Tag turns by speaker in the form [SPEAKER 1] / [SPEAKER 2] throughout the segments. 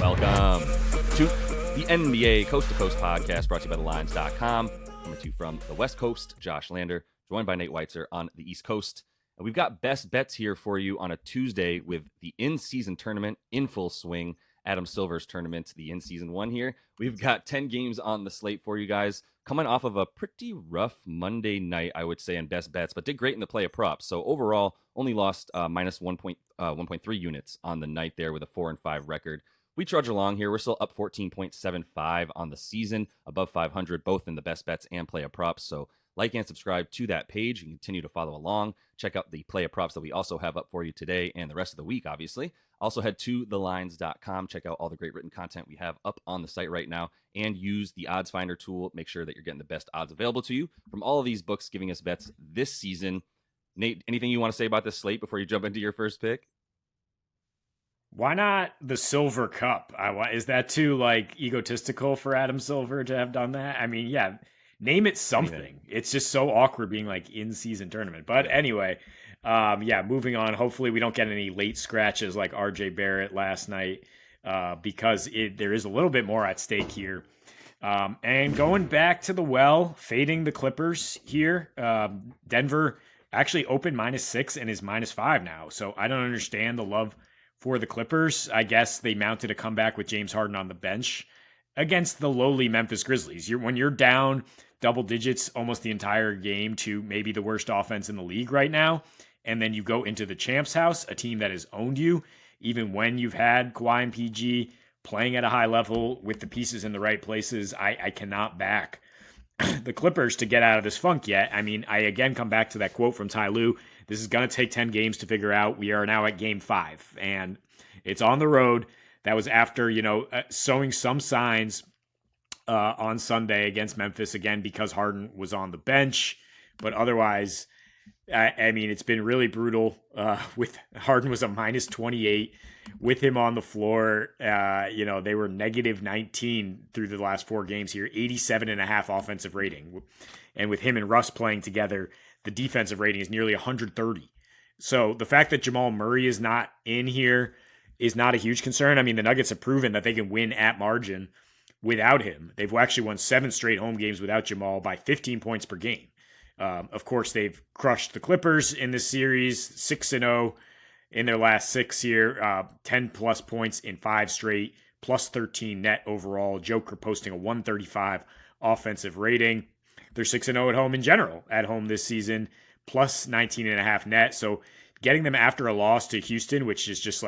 [SPEAKER 1] Welcome to the NBA Coast to Coast podcast brought to you by thelines.com. Coming to you from the West Coast, Josh Lander, joined by Nate Weitzer on the East Coast. And we've got best bets here for you on a Tuesday with the in-season tournament in full swing. Adam Silver's tournament, the in-season one here. We've got 10 games on the slate for you guys, coming off of a pretty rough Monday night, I would say, in best bets, but did great in the play of props. So overall, only lost minus 1.3 units on the night there with a 4-5 record. We trudge along here. We're still up 14.75 on the season, above 500, both in the best bets and play of props. So like and subscribe to that page and continue to follow along. Check out the play of props that we also have up for you today and the rest of the week, obviously. Also head to thelines.com. Check out all the great written content we have up on the site right now and use the odds finder tool. Make sure that you're getting the best odds available to you from all of these books giving us bets this season. Nate, anything you want to say about this slate before you jump into your first pick?
[SPEAKER 2] Why not the Silver Cup? Is that too egotistical for Adam Silver to have done that? I mean, yeah, name it something. It's just so awkward being in season tournament. But anyway, moving on. Hopefully we don't get any late scratches like RJ Barrett last night because there is a little bit more at stake here. And going back to the well, fading the Clippers here. Denver actually opened -6 and is -5 now. So I don't understand the love for the Clippers. I guess they mounted a comeback with James Harden on the bench against the lowly Memphis Grizzlies. When you're down double digits almost the entire game to maybe the worst offense in the league right now, and then you go into the Champs house, a team that has owned you, even when you've had Kawhi and PG playing at a high level with the pieces in the right places, I cannot back the Clippers to get out of this funk yet. I mean, I again come back to that quote from Ty Lue. This is going to take 10 games to figure out. We are now at game 5, and it's on the road. That was after, showing some signs on Sunday against Memphis, again, because Harden was on the bench. But otherwise, I mean, it's been really brutal. With Harden was a -28 with him on the floor. They were -19 through the last 4 games here, 87.5 offensive rating. And with him and Russ playing together, the defensive rating is nearly 130. So the fact that Jamal Murray is not in here is not a huge concern. I mean, the Nuggets have proven that they can win at margin without him. They've actually won 7 straight home games without Jamal by 15 points per game. Of course, they've crushed the Clippers in this series, 6-0 in their last 6 here, 10-plus points in 5 straight, plus 13 net overall. Joker posting a 135 offensive rating. They're 6-0 at home in general, at home this season, plus 19.5 net. So getting them after a loss to Houston, which is just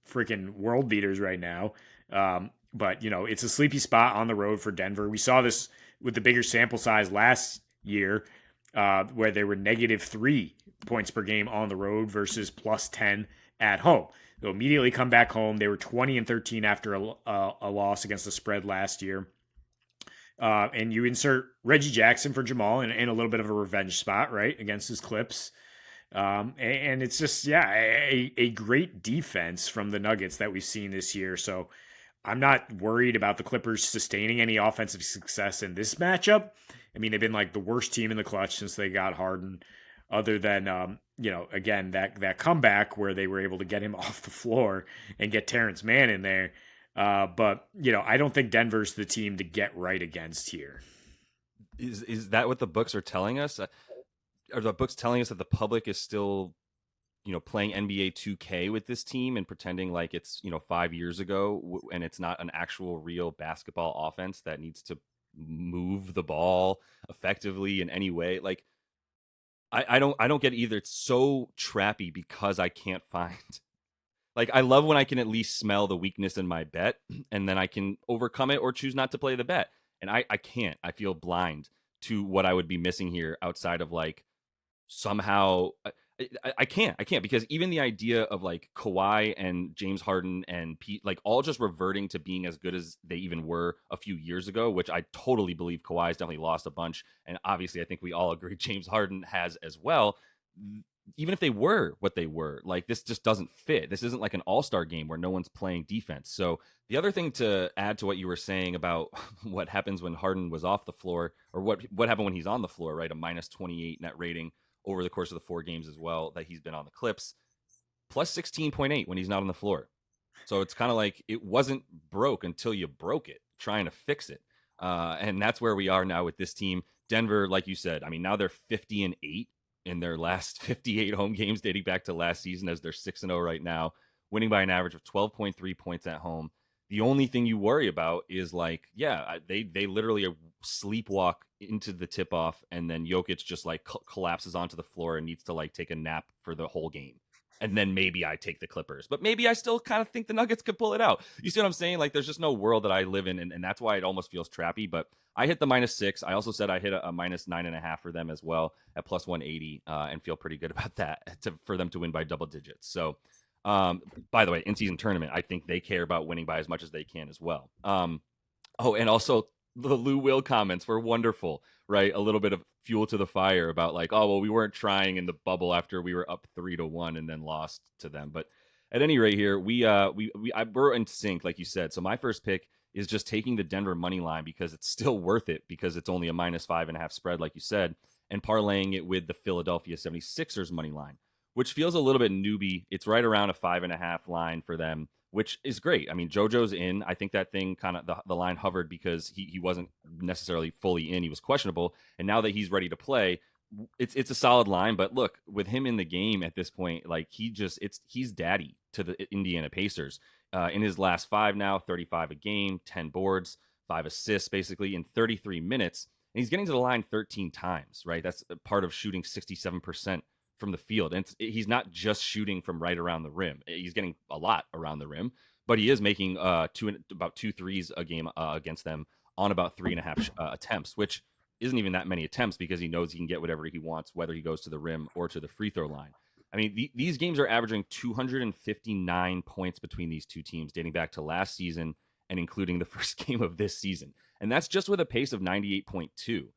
[SPEAKER 2] freaking world beaters right now. But, it's a sleepy spot on the road for Denver. We saw this with the bigger sample size last year, where they were -3 points per game on the road versus plus 10 at home. They'll immediately come back home. They were 20-13 after a loss against the spread last year. And you insert Reggie Jackson for Jamal in a little bit of a revenge spot, right, against his Clips. And it's just, a great defense from the Nuggets that we've seen this year. So I'm not worried about the Clippers sustaining any offensive success in this matchup. I mean, they've been the worst team in the clutch since they got Harden, other than, again, that comeback where they were able to get him off the floor and get Terrence Mann in there. But, I don't think Denver's the team to get right against here.
[SPEAKER 1] Is that what the books are telling us? Are the books telling us that the public is still, playing NBA 2K with this team and pretending like it's, 5 years ago and it's not an actual real basketball offense that needs to move the ball effectively in any way? I don't get it either. It's so trappy because I can't find... I love when I can at least smell the weakness in my bet and then I can overcome it or choose not to play the bet. And I can't. I feel blind to what I would be missing here outside of somehow... I can't because even the idea of Kawhi and James Harden and Pete, all just reverting to being as good as they even were a few years ago, which I totally believe Kawhi's definitely lost a bunch. And obviously I think we all agree James Harden has as well. Even if they were what they were, this just doesn't fit. This isn't like an all-star game where no one's playing defense. So the other thing to add to what you were saying about what happens when Harden was off the floor, or what happened when he's on the floor, right? A -28 net rating over the course of the 4 games as well that he's been on the Clips, plus 16.8 when he's not on the floor. So it's kind of like it wasn't broke until you broke it, trying to fix it. And that's where we are now with this team. Denver, like you said, I mean, now they're 50-8 in their last 58 home games dating back to last season, as they're 6-0 right now, winning by an average of 12.3 points at home. The only thing you worry about is like, yeah, they literally sleepwalk into the tip off, and then Jokic just like collapses onto the floor and needs to like take a nap for the whole game. And then maybe I take the Clippers, but maybe I still kind of think the Nuggets could pull it out. You see what I'm saying? Like, there's just no world that I live in, and that's why it almost feels trappy. But I hit the -6. I also said I hit a -9.5 for them as well at +180, and feel pretty good about that for them to win by double digits. So, by the way, in season tournament, I think they care about winning by as much as they can as well. Oh, and also the Lou Will comments were wonderful, right? A little bit of fuel to the fire about like, oh well, we weren't trying in the bubble after we were up 3-1 and then lost to them. But at any rate, here we're in sync, like you said. So my first pick is just taking the Denver money line because it's still worth it because it's only a -5.5 spread, like you said, and parlaying it with the Philadelphia 76ers money line, which feels a little bit newbie. It's right around a 5.5 line for them, which is great. I mean, JoJo's in. I think that thing kind of the line hovered because he wasn't necessarily fully in. He was questionable. And now that he's ready to play, it's a solid line. But look, with him in the game at this point, like he's daddy to the Indiana Pacers. In his last five now, 35 a game, 10 boards, 5 assists basically in 33 minutes. And he's getting to the line 13 times, right? That's part of shooting 67% from the field. And he's not just shooting from right around the rim. He's getting a lot around the rim, but he is making about 2 threes a game against them on about 3.5 attempts, which isn't even that many attempts because he knows he can get whatever he wants, whether he goes to the rim or to the free throw line. I mean, these games are averaging 259 points between these two teams dating back to last season and including the first game of this season. And that's just with a pace of 98.2.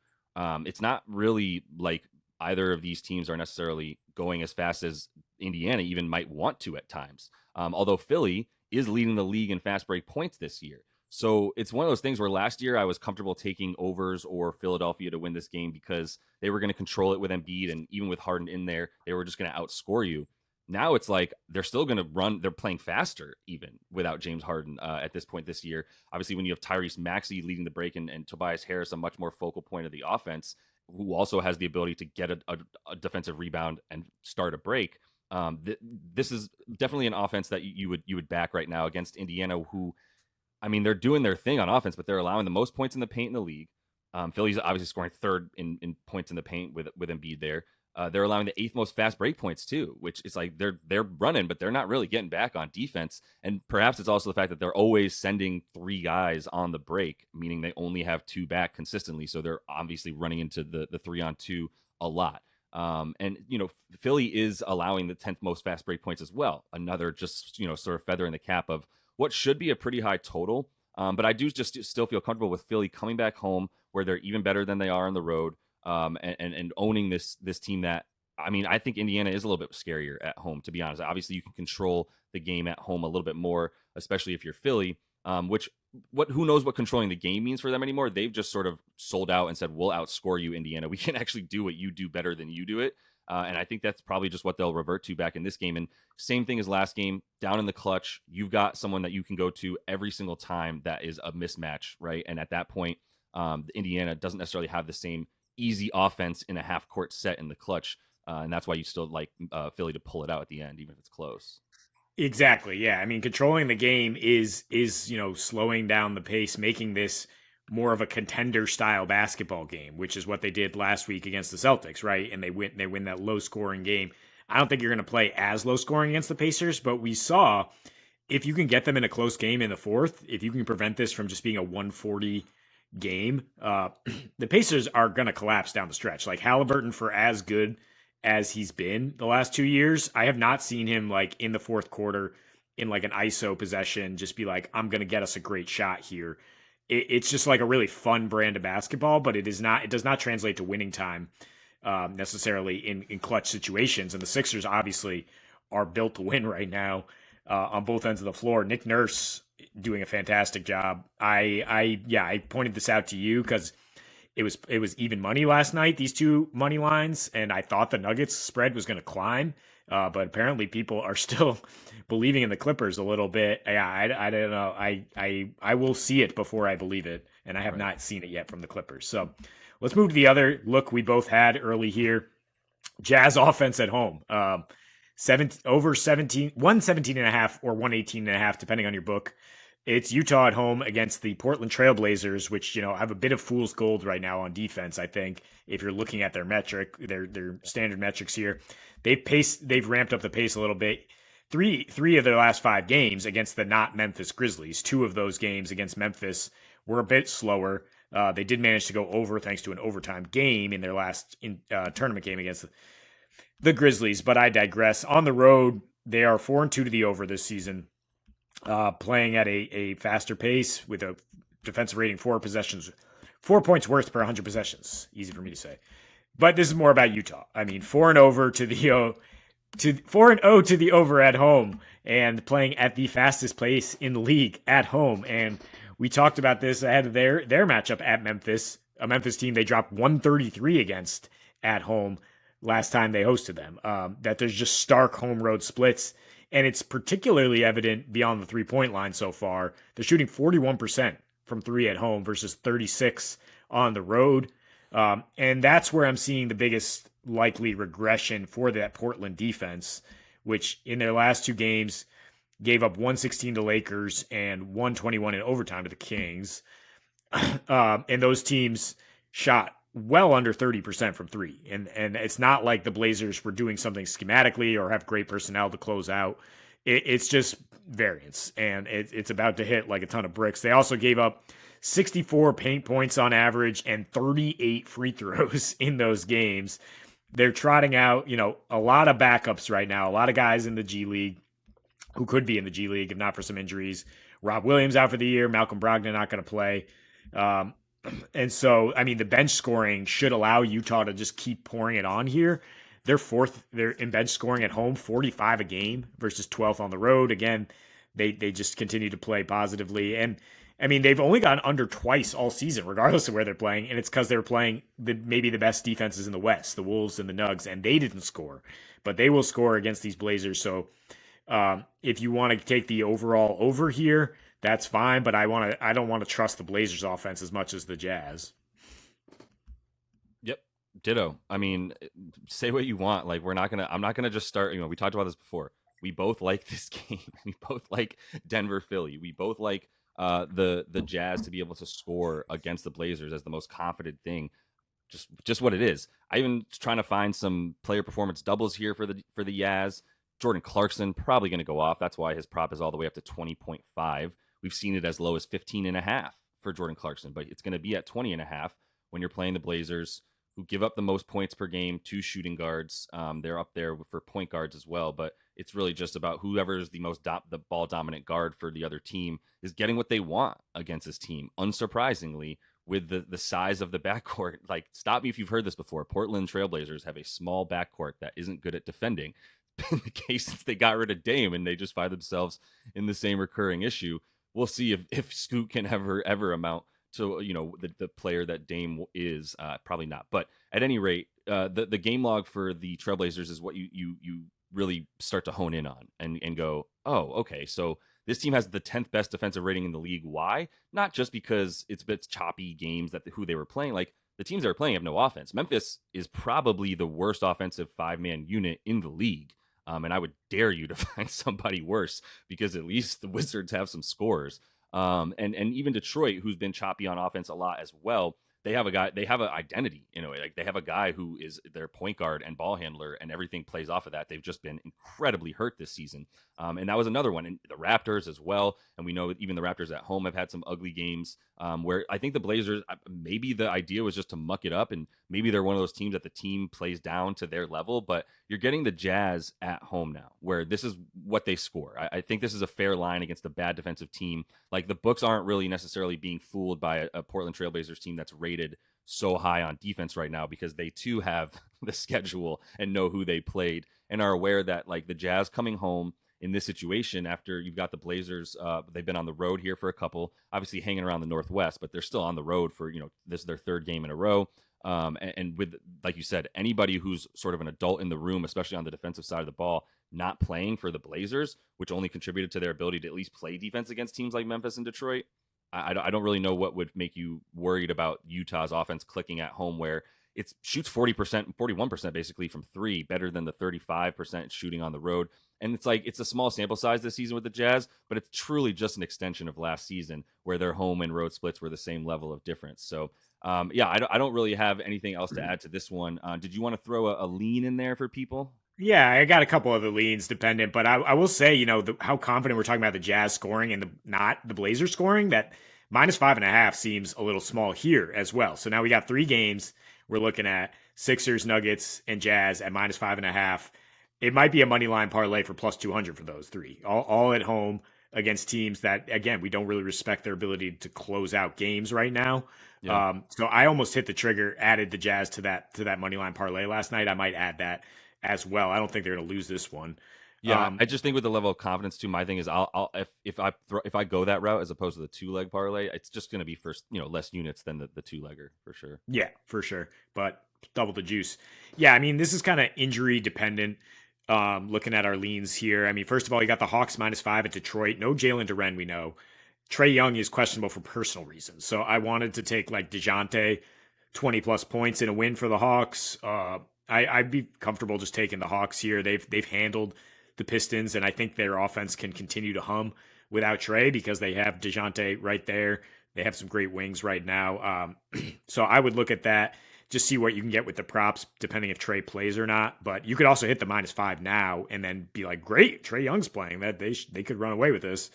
[SPEAKER 1] It's not really like either of these teams are necessarily going as fast as Indiana even might want to at times. Although Philly is leading the league in fast break points this year. So it's one of those things where last year I was comfortable taking overs or Philadelphia to win this game because they were going to control it with Embiid, and even with Harden in there, they were just going to outscore you. Now it's like they're still going to run. They're playing faster even without James Harden at this point this year. Obviously, when you have Tyrese Maxey leading the break and Tobias Harris a much more focal point of the offense, who also has the ability to get a defensive rebound and start a break. This is definitely an offense that you would back right now against Indiana, who, I mean, they're doing their thing on offense, but they're allowing the most points in the paint in the league. Philly's obviously scoring third in points in the paint with Embiid there. They're allowing the eighth most fast break points too, which is like they're running, but they're not really getting back on defense. And perhaps it's also the fact that they're always sending three guys on the break, meaning they only have two back consistently. So they're obviously running into the 3-on-2 a lot. And Philly is allowing the 10th most fast break points as well. Another just sort of feather in the cap of what should be a pretty high total. But I do just still feel comfortable with Philly coming back home where they're even better than they are on the road. And owning this team that, I mean, I think Indiana is a little bit scarier at home, to be honest. Obviously, you can control the game at home a little bit more, especially if you're Philly, who knows what controlling the game means for them anymore. They've just sort of sold out and said, we'll outscore you, Indiana. We can actually do what you do better than you do it. And I think that's probably just what they'll revert to back in this game. And same thing as last game, down in the clutch, you've got someone that you can go to every single time that is a mismatch, right? And at that point, Indiana doesn't necessarily have the same easy offense in a half court set in the clutch. And that's why you still like Philly to pull it out at the end, even if it's close.
[SPEAKER 2] Exactly. Yeah. I mean, controlling the game is slowing down the pace, making this more of a contender style basketball game, which is what they did last week against the Celtics, right? And they win that low scoring game. I don't think you're going to play as low scoring against the Pacers, but we saw if you can get them in a close game in the fourth, if you can prevent this from just being a 140 game, the Pacers are going to collapse down the stretch. Like Halliburton, for as good as he's been the last 2 years, I have not seen him like in the fourth quarter in like an ISO possession just be like, I'm going to get us a great shot here. It's just like a really fun brand of basketball, but it does not translate to winning time necessarily in clutch situations. And the Sixers obviously are built to win right now on both ends of the floor. Nick Nurse doing a fantastic job. I pointed this out to you because it was even money last night, these two money lines, and I thought the Nuggets spread was going to climb. But apparently people are still believing in the Clippers a little bit. Yeah, I don't know. I will see it before I believe it, and I have
[SPEAKER 1] Right.
[SPEAKER 2] not seen it yet from the Clippers. So let's move to the other look we both had early here. Jazz offense at home. 17, 117 and a half or 118 and a half, depending on your book. It's Utah at home against the Portland Trailblazers, which, have a bit of fool's gold right now on defense, I think, if you're looking at their standard metrics here. They've ramped up the pace a little bit. Three of their last 5 games against the not Memphis Grizzlies. 2 of those games against Memphis were a bit slower. They did manage to go over thanks to an overtime game in their last tournament game against the Grizzlies, but I digress. On the road, they are 4-2 to the over this season, playing at a faster pace with a defensive rating 4 points worth per 100 possessions. Easy for me to say. But this is more about Utah. I mean, 4-0 to the 4-0 to the over at home and playing at the fastest pace in the league at home. And we talked about this ahead of their matchup at Memphis, a Memphis team they dropped 133 against at home last time they hosted them. That there's just stark home road splits. And it's particularly evident beyond the 3-point line so far. They're shooting 41% from 3 at home versus 36 on the road. And that's where I'm seeing the biggest likely regression for that Portland defense, which in their last 2 games gave up 116 to Lakers and 121 in overtime to the Kings. And those teams shot well under 30% from 3. And it's not like the Blazers were doing something schematically or have great personnel to close out. It's just variance, and it's about to hit like a ton of bricks. They also gave up 64 paint points on average and 38 free throws in those games. They're trotting out, a lot of backups right now, a lot of guys in the G League who could be in the G League if not for some injuries. Rob Williams out for the year, Malcolm Brogdon not going to play. And so, I mean, the bench scoring should allow Utah to just keep pouring it on here. They're in bench scoring at home, 45 a game versus 12th on the road. Again, they just continue to play positively. And I mean, they've only gone under twice all season, regardless of where they're playing. And it's because they're playing maybe the best defenses in the West, the Wolves and the Nugs, and they didn't score. But they will score against these Blazers. So if you want to take the overall over here, that's fine. But I don't want to trust the Blazers offense as much as the Jazz.
[SPEAKER 1] Yep. Ditto. I mean, say what you want. Like, I'm not gonna just start. We talked about this before. We both like this game. We both like Denver, Philly. We both like the Jazz to be able to score against the Blazers as the most confident thing. Just what it is. I even trying to find some player performance doubles here for the Jazz. Jordan Clarkson probably going to go off. That's why his prop is all the way up to 20.5. We've seen it as low as 15.5 for Jordan Clarkson, but it's going to be at 20.5 when you're playing the Blazers, who give up the most points per game to shooting guards. They're up there for point guards as well, but it's really just about whoever is the most the ball dominant guard for the other team is getting what they want against this team. Unsurprisingly, with the size of the backcourt, like, stop me if you've heard this before, Portland Trailblazers have a small backcourt that isn't good at defending. Been the case since they got rid of Dame, and they just find themselves in the same recurring issue. We'll see if Scoot can ever amount to the player that Dame is. Probably not, but at any rate, the game log for the Trailblazers is what you really start to hone in on and go, oh, okay, so this team has the 10th best defensive rating in the league. Why? Not just because it's a bit choppy games that who they were playing. Like, the teams that are playing have no offense. Memphis is probably the worst offensive 5-man unit in the league. And I would dare you to find somebody worse, because at least the Wizards have some scores. And even Detroit, who's been choppy on offense a lot as well, they have an identity in a way. Like, they have a guy who is their point guard and ball handler, and everything plays off of that. They've just been incredibly hurt this season. And that was another one. And the Raptors as well. And we know even the Raptors at home have had some ugly games, where I think the Blazers, maybe the idea was just to muck it up, and maybe they're one of those teams that the team plays down to their level. But you're getting the Jazz at home now, where this is what they score. I think this is a fair line against a bad defensive team. Like, the books aren't really necessarily being fooled by a Portland Trailblazers team that's rated so high on defense right now, because they too have the schedule and know who they played and are aware that, like, the Jazz coming home in this situation after you've got the Blazers. They've been on the road here for a couple, obviously hanging around the Northwest, but they're still on the road for, this is their third game in a row. And with, like you said, anybody who's sort of an adult in the room, especially on the defensive side of the ball, not playing for the Blazers, which only contributed to their ability to at least play defense against teams like Memphis and Detroit. I don't really know what would make you worried about Utah's offense clicking at home, where it shoots 40%, 41% basically from three, better than the 35% shooting on the road. And it's a small sample size this season with the Jazz, but it's truly just an extension of last season where their home and road splits were the same level of difference. So, I don't really have anything else to add to this one. Did you want to throw a lean in there for people?
[SPEAKER 2] Yeah, I got a couple of the leans dependent, but I will say, how confident we're talking about the Jazz scoring and not the Blazers scoring, that -5.5 seems a little small here as well. So now we got 3 games. We're looking at Sixers, Nuggets, and Jazz at -5.5. It might be a money line parlay for +200 for those 3, all at home against teams that, again, we don't really respect their ability to close out games right now.
[SPEAKER 1] Yeah.
[SPEAKER 2] So I almost hit the trigger, added the Jazz to that money line parlay last night. I might add that as well. I don't think they're going to lose this one.
[SPEAKER 1] Yeah, I just think with the level of confidence too, my thing is I'll if I go that route as opposed to the 2-leg parlay, it's just going to be for less units than the 2-legger for sure.
[SPEAKER 2] Yeah, for sure. But double the juice. Yeah, I mean, this is kind of injury dependent. Looking at our leans here, I mean, first of all, you got the Hawks -5 at Detroit. No Jalen Duren, we know. Trae Young is questionable for personal reasons, so I wanted to take like DeJounte 20+ points in a win for the Hawks. I'd be comfortable just taking the Hawks here. They've handled the Pistons, and I think their offense can continue to hum without Trae because they have DeJounte right there. They have some great wings right now. So I would look at that, just see what you can get with the props, depending if Trae plays or not. But you could also hit the -5 now and then be like, great, Trae Young's playing. That they could run away with this.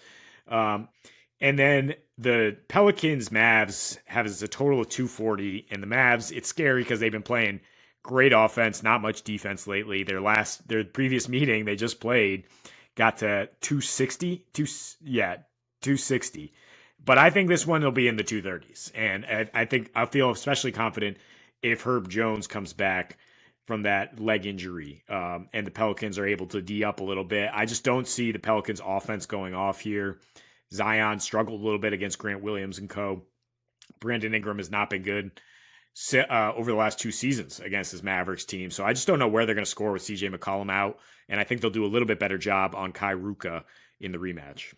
[SPEAKER 2] And then the Pelicans Mavs has a total of 240, and the Mavs, it's scary because they've been playing great offense, not much defense lately. Their previous meeting they just played got to 260, 260. But I think this one will be in the 230s, and I think I feel especially confident if Herb Jones comes back from that leg injury, and the Pelicans are able to D up a little bit. I just don't see the Pelicans offense going off here. Zion struggled a little bit against Grant Williams and co. Brandon Ingram has not been good over the last 2 seasons against his Mavericks team. So I just don't know where they're going to score with CJ McCollum out. And I think they'll do a little bit better job on Kai Ruka in the rematch.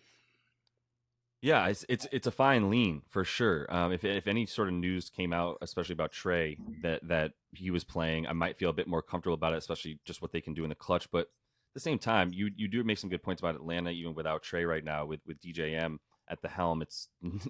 [SPEAKER 1] Yeah, it's a fine lean for sure. If any sort of news came out, especially about Trae, that he was playing, I might feel a bit more comfortable about it, especially just what they can do in the clutch. But at the same time, you do make some good points about Atlanta, even without Trae right now, with DJM at the helm. It's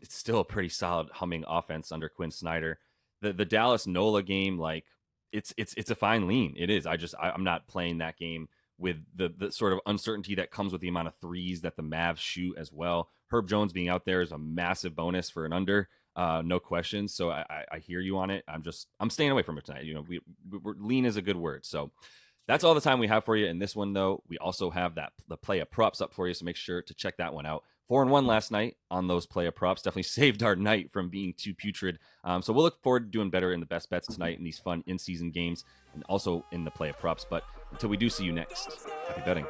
[SPEAKER 1] still a pretty solid humming offense under Quinn Snyder. The Dallas Nola game, like it's a fine lean. It is. I'm not playing that game with the sort of uncertainty that comes with the amount of threes that the Mavs shoot as well. Herb Jones being out there is a massive bonus for an under, no question. So I hear you on it. I'm staying away from it tonight. We're lean is a good word. So that's all the time we have for you in this one, though. We also have the play of props up for you, so make sure to check that one out. 4-1 last night on those play of props. Definitely saved our night from being too putrid. So we'll look forward to doing better in the best bets tonight in these fun in-season games and also in the play of props. But until we do see you next, happy betting.